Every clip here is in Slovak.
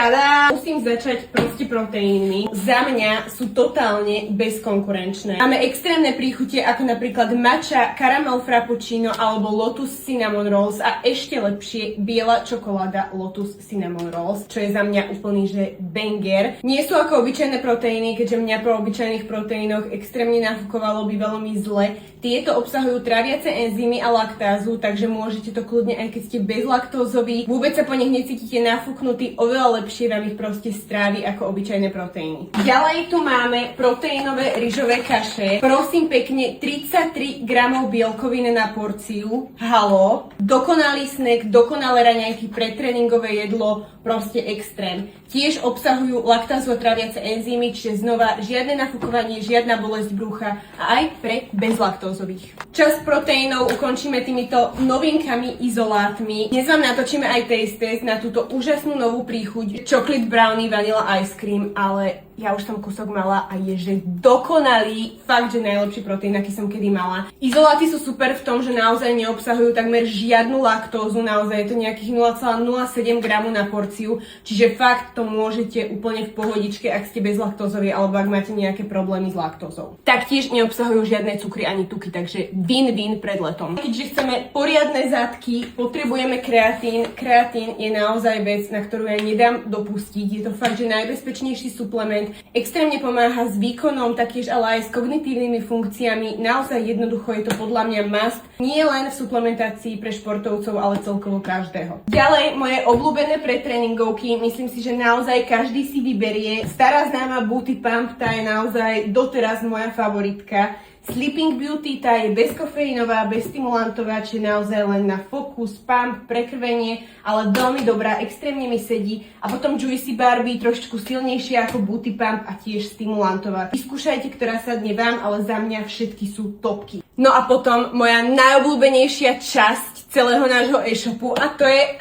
Tada! Musím začať proste proteínmi. Za mňa sú totálne bezkonkurenčné. Máme extrémne príchute ako napríklad matcha, caramel frappuccino alebo lotus cinnamon rolls a ešte lepšie biela čokoláda lotus cinnamon rolls, čo je za mňa úplný že banger. Nie sú ako obyčajné proteíny, keďže mňa po obyčajných proteínoch extrémne nafúkovalo, bývalo mi zle. Tieto obsahujú traviace enzymy a laktázu, takže môžete to kľudne, aj keď ste bezlaktózoví, vôbec sa po nich necítite nafúknutí, oveľa lepšie vám ich proste strávi ako obyčajné proteíny. Ďalej tu máme proteínové ryžové kaše. Prosím pekne, 33 gramov bielkovín na porciu. Halo. Dokonalý snack, dokonalé raňajky, pretréningové jedlo, proste extrém. Tiež obsahujú laktázu a traviace enzymy, čiže znova žiadne nafúkovanie, žiadna bolesť brucha a aj pre bezlaktózových. Časť proteínov ukončíme týmito novinkami, izolátmi. Dnes vám natočíme aj taste test na túto úžasnú novú príchuť chocolate brownie vanilla ice cream, ale ja už som kúsok mala a je že dokonalý, fakt, že najlepší proteín, aký som kedy mala. Izoláty sú super v tom, že naozaj neobsahujú takmer žiadnu laktózu, naozaj je to nejakých 0,07 gramu na porciu, čiže fakt to môžete úplne v pohodičke, ak ste bezlaktózoví alebo ak máte nejaké problémy s laktózou. Taktiež neobsahujú žiadne cukry ani tuky, takže win-win pred letom. Keďže chceme poriadne zadky, potrebujeme kreatín. Kreatín je naozaj vec, na ktorú ja nedám dopustiť. Je to fakt, že najbezpečnejší suplement. Extrémne pomáha s výkonom, taktiež ale aj s kognitívnymi funkciami. Naozaj jednoducho je to podľa mňa must. Nie len v suplementácii pre športovcov, ale celkovo každého. Ďalej, moje obľúbené pretréningovky. Myslím si, že naozaj každý si vyberie. Stará známa Booty Pump, tá je naozaj doteraz moja favoritka. Sleeping Beauty, tá je bezkofeínová, bezstimulantová, čiže naozaj len na fokus, pump, prekrvenie, ale veľmi dobrá, extrémne mi sedí. A potom Juicy Barbie, trošku silnejšia ako Booty Pump a tiež stimulantová. Vyskúšajte, ktorá sadne vám, ale za mňa všetky sú topky. No a potom moja najobľúbenejšia časť celého nášho e-shopu a to je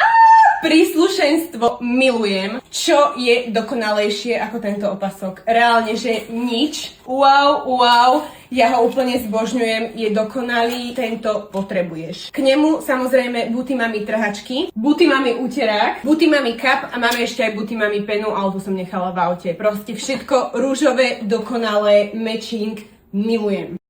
príslušenstvo. Milujem. Čo je dokonalejšie ako tento opasok? Reálne, že nič. Wow. Ja ho úplne zbožňujem. Je dokonalý. Tento potrebuješ. K nemu samozrejme Booty Mami trhačky, Booty Mami úterák, Booty Mami cup a máme ešte aj Booty Mami penu, ale tu som nechala v aute. Proste všetko rúžové, dokonalé, matching. Milujem.